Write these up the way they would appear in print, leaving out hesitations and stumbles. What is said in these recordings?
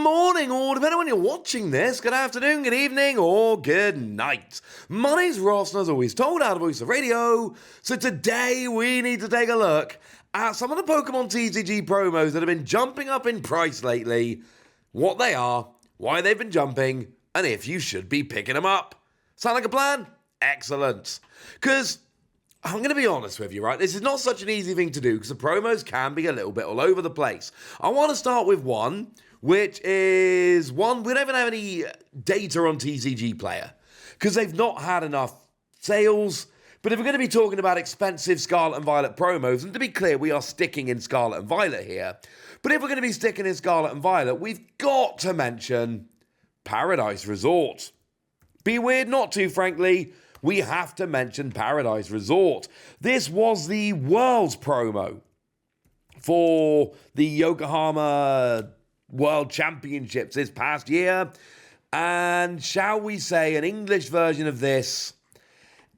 morning, or depending on when you're watching this, good afternoon, good evening, or good night. My name's Ross, and as always told, out of Voice of Radio. So today we need to take a look at some of the Pokemon TCG promos that have been jumping up in price lately, what they are, why they've been jumping, and if you should be picking them up. Sound like a plan? Excellent. Because I'm going to be honest with you, right? This is not such an easy thing to do because the promos can be a little bit all over the place. I want to start with one, which is one, we don't even have any data on TCG Player because they've not had enough sales. But if we're going to be talking about expensive Scarlet and Violet promos, and to be clear, we are sticking in Scarlet and Violet here. But if we're going to be sticking in Scarlet and Violet, we've got to mention Paradise Resort. Be weird not to, frankly. We have to mention Paradise Resort. This was the Worlds promo for the Yokohama World Championships this past year. And shall we say, an English version of this,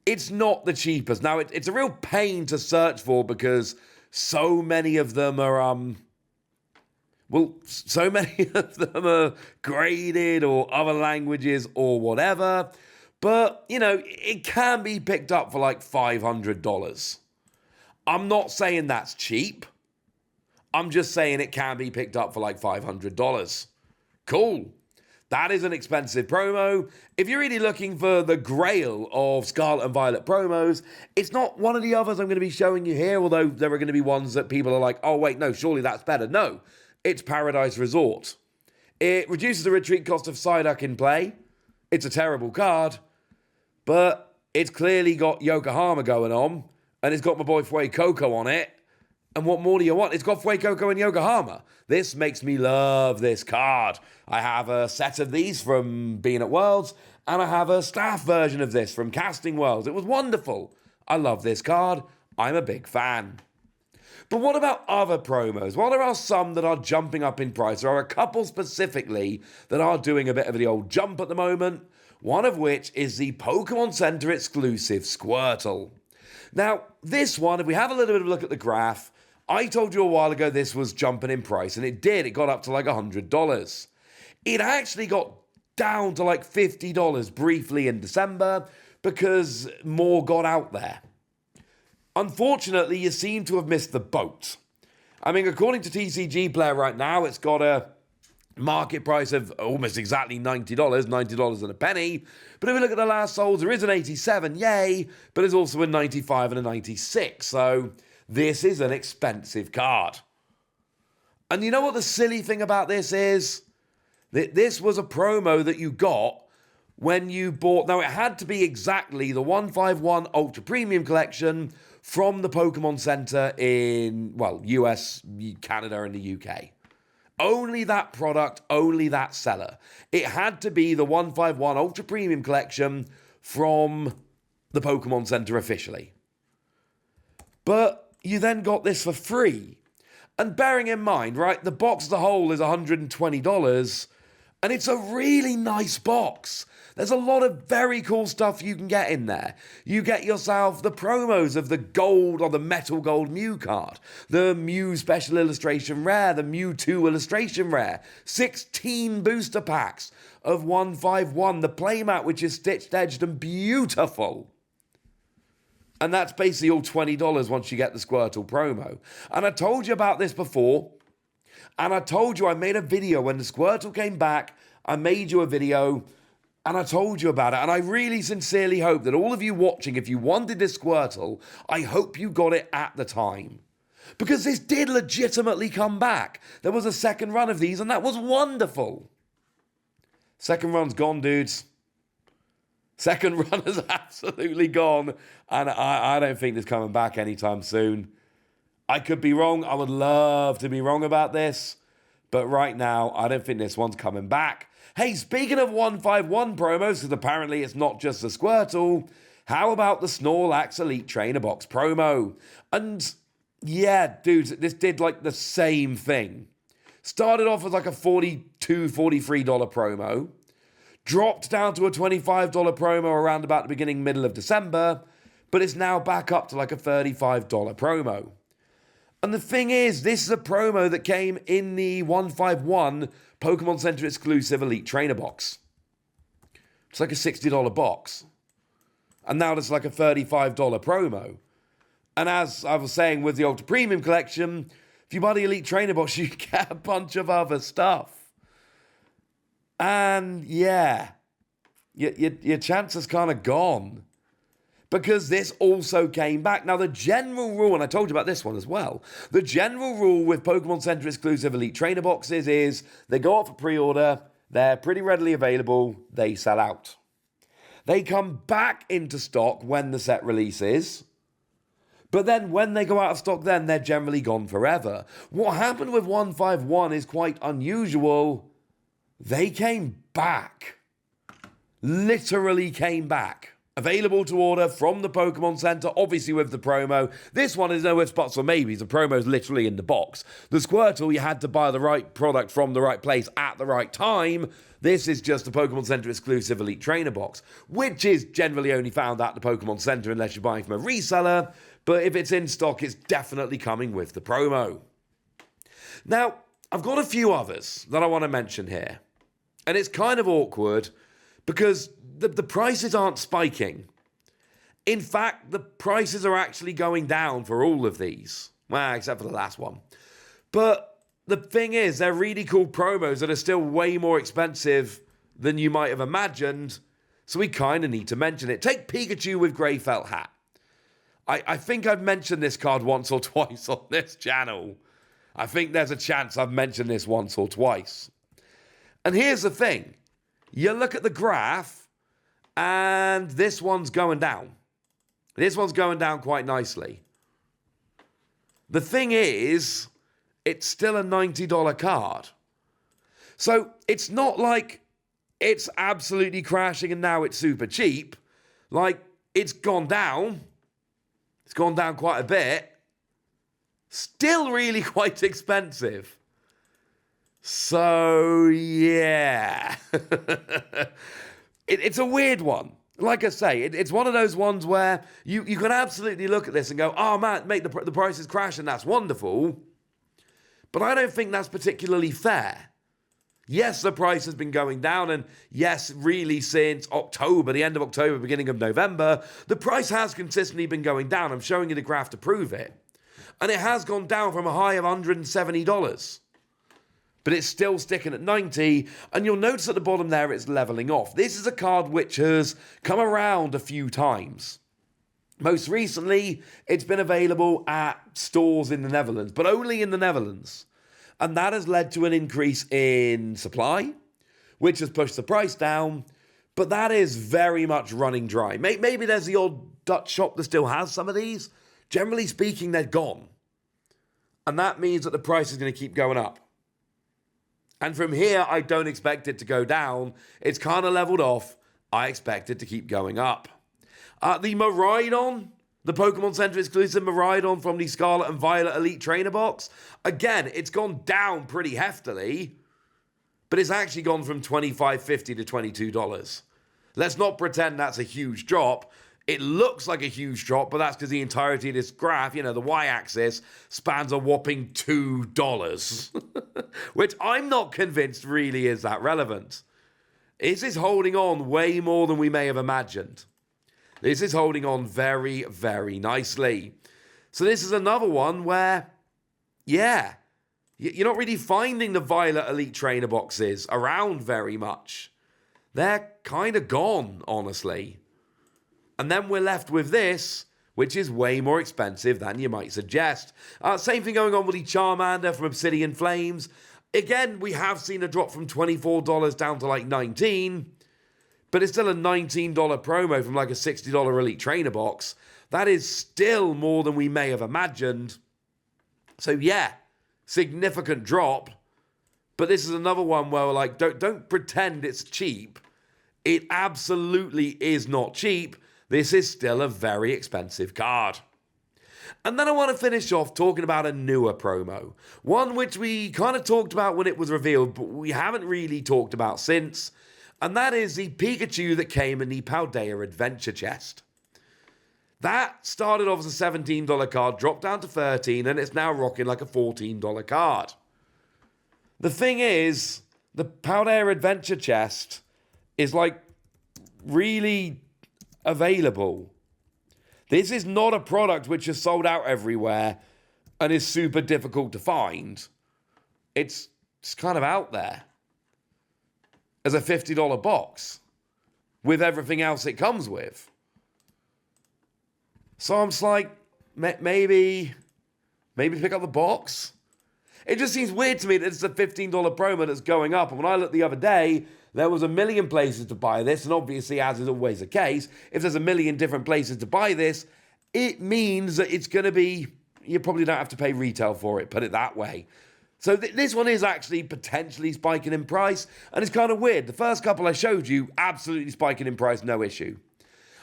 it's not the cheapest. Now, it's a real pain to search for because so many of them are, so many of them are graded or other languages or whatever. But, you know, it can be picked up for like $500. I'm not saying that's cheap. I'm just saying it can be picked up for like $500. Cool. That is an expensive promo. If you're really looking for the grail of Scarlet and Violet promos, it's not one of the others I'm going to be showing you here, although there are going to be ones that people are like, oh, wait, no, surely that's better. No, it's Paradise Resort. It reduces the retreat cost of Psyduck in play. It's a terrible card. But it's clearly got Yokohama going on, and it's got my boy Fuecoco on it. And what more do you want? It's got Fuecoco and Yokohama. This makes me love this card. I have a set of these from being at Worlds, and I have a staff version of this from Casting Worlds. It was wonderful. I love this card. I'm a big fan. But what about other promos? Well, there are some that are jumping up in price. There are a couple specifically that are doing a bit of the old jump at the moment. One of which is the Pokemon Center exclusive Squirtle. Now, this one, if we have a little bit of a look at the graph, I told you a while ago this was jumping in price, and it did. It got up to like $100. It actually got down to like $50 briefly in December because more got out there. Unfortunately, you seem to have missed the boat. I mean, according to TCG Player right now, it's got a market price of almost exactly $90 and a penny. But if we look at the last solds, there is an 87, yay, but there's also a 95 and a 96. So this is an expensive card. And you know what the silly thing about this is? This was a promo that you got when you bought, now it had to be exactly the 151 Ultra Premium Collection from the Pokemon Center in, well, US, Canada, and the UK. Only that product, only that seller. It had to be the 151 Ultra Premium Collection from the Pokemon Center officially. But you then got this for free. And bearing in mind, right, the box as a whole is $120, and it's a really nice box. There's a lot of very cool stuff you can get in there. You get yourself the promos of the gold or the metal gold Mew card, the Mew special illustration rare, the Mewtwo illustration rare, 16 booster packs of 151, the playmat which is stitched, edged and beautiful. And that's basically all $20 once you get the Squirtle promo. And I told you about this before, and I told you I made a video when the Squirtle came back. I made you a video and I told you about it, and I really sincerely hope that all of you watching, if you wanted this Squirtle, I hope you got it at the time. Because this did legitimately come back. There was a second run of these, and that was wonderful. Second run's gone, dudes. Second run is absolutely gone, and I don't think it's coming back anytime soon. I could be wrong. I would love to be wrong about this, but right now, I don't think this one's coming back. Hey, speaking of 151 promos, because apparently it's not just the Squirtle, how about the Snorlax Elite Trainer Box promo? And yeah, dudes, this did like the same thing. Started off as like a $42, $43 promo, dropped down to a $25 promo around about the middle of December, but it's now back up to like a $35 promo. And the thing is, this is a promo that came in the 151 Pokemon Center exclusive Elite Trainer box. It's like a $60 box. And now it's like a $35 promo. And as I was saying with the Ultra Premium collection, if you buy the Elite Trainer box, you get a bunch of other stuff. And yeah, your chance is kind of gone. Because this also came back. Now, the general rule, and I told you about this one as well, the general rule with Pokemon Center exclusive Elite Trainer boxes is they go out for pre-order, they're pretty readily available, they sell out. They come back into stock when the set releases, but then when they go out of stock, then they're generally gone forever. What happened with 151 is quite unusual. They came back. Literally came back. Available to order from the Pokemon Center, obviously with the promo. This one is no ifs, buts, or maybes. The promo is literally in the box. The Squirtle, you had to buy the right product from the right place at the right time. This is just a Pokemon Center exclusive Elite Trainer box, which is generally only found at the Pokemon Center unless you're buying from a reseller. But if it's in stock, it's definitely coming with the promo. Now, I've got a few others that I want to mention here. And it's kind of awkward because the prices aren't spiking. In fact, the prices are actually going down for all of these. Well, except for the last one. But the thing is, they're really cool promos that are still way more expensive than you might have imagined. So we kind of need to mention it. Take Pikachu with grey felt hat. I think I've mentioned this card once or twice on this channel. I think there's a chance I've mentioned this once or twice. And here's the thing. You look at the graph, and this one's going down. This one's going down quite nicely. The thing is, it's still a $90 card. So it's not like it's absolutely crashing and now it's super cheap. Like, it's gone down. It's gone down quite a bit. Still really quite expensive. So, yeah. It's a weird one. Like I say, it's one of those ones where you can absolutely look at this and go, oh man, mate, the prices crash and that's wonderful. But I don't think that's particularly fair. Yes, the price has been going down, and yes, really since October, the end of October, beginning of November, the price has consistently been going down. I'm showing you the graph to prove it. And it has gone down from a high of $170. But it's still sticking at 90, and you'll notice at the bottom there it's leveling off. This is a card which has come around a few times. Most recently, it's been available at stores in the Netherlands, but only in the Netherlands. And that has led to an increase in supply, which has pushed the price down, but that is very much running dry. Maybe there's the odd Dutch shop that still has some of these. Generally speaking, they're gone. And that means that the price is going to keep going up. And from here, I don't expect it to go down. It's kind of leveled off. I expect it to keep going up. The Miraidon, the Pokemon Center exclusive Miraidon from the Scarlet and Violet Elite Trainer box. Again, it's gone down pretty heftily, but it's actually gone from $25.50 to $22. Let's not pretend that's a huge drop. It looks like a huge drop, but that's because the entirety of this graph, the y-axis, spans a whopping $2, which I'm not convinced really is that relevant. This is holding on way more than we may have imagined. This is holding on very, very nicely. So this is another one where, yeah, you're not really finding the Violet Elite Trainer boxes around very much. They're kind of gone, honestly. And then we're left with this, which is way more expensive than you might suggest. Same thing going on with the Charmander from Obsidian Flames. Again, we have seen a drop from $24 down to like $19, but it's still a $19 promo from like a $60 Elite Trainer box. That is still more than we may have imagined. So yeah, significant drop. But this is another one where we're like, don't pretend it's cheap. It absolutely is not cheap. This is still a very expensive card. And then I want to finish off talking about a newer promo. One which we kind of talked about when it was revealed, but we haven't really talked about since. And that is the Pikachu that came in the Paldea Adventure Chest. That started off as a $17 card, dropped down to $13, and it's now rocking like a $14 card. The thing is, the Paldea Adventure Chest is like really available. This is not a product which is sold out everywhere and is super difficult to find. It's kind of out there as a $50 box with everything else it comes with. So I'm just like, maybe pick up the box. It just seems weird to me that it's a $15 promo that's going up. And when I looked the other day, there was a million places to buy this. And obviously, as is always the case, if there's a million different places to buy this, it means that it's going to be, you probably don't have to pay retail for it, put it that way. So this one is actually potentially spiking in price. And it's kind of weird. The first couple I showed you, absolutely spiking in price, no issue.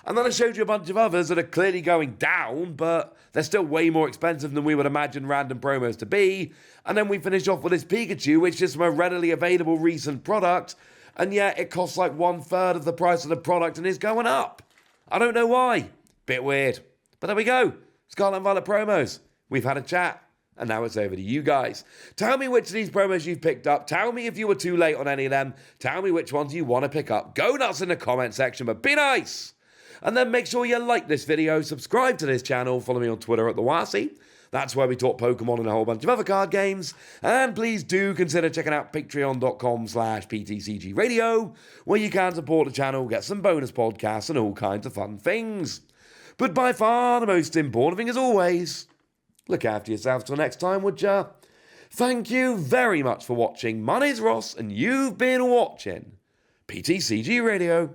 And then I showed you a bunch of others that are clearly going down, but they're still way more expensive than we would imagine random promos to be. And then we finished off with this Pikachu, which is from a readily available recent product, and yet it costs like 1/3 of the price of the product and is going up. I don't know why. Bit weird. But there we go. Scarlet and Violet promos. We've had a chat, and now it's over to you guys. Tell me which of these promos you've picked up. Tell me if you were too late on any of them. Tell me which ones you want to pick up. Go nuts in the comment section, but be nice. And then make sure you like this video, subscribe to this channel, follow me on Twitter at TheWasi. That's where we talk Pokemon and a whole bunch of other card games. And please do consider checking out patreon.com/PTCG Radio, where you can support the channel, get some bonus podcasts and all kinds of fun things. But by far the most important thing as always, look after yourself till next time, would ya? Thank you very much for watching. My name's Ross, and you've been watching PTCG Radio.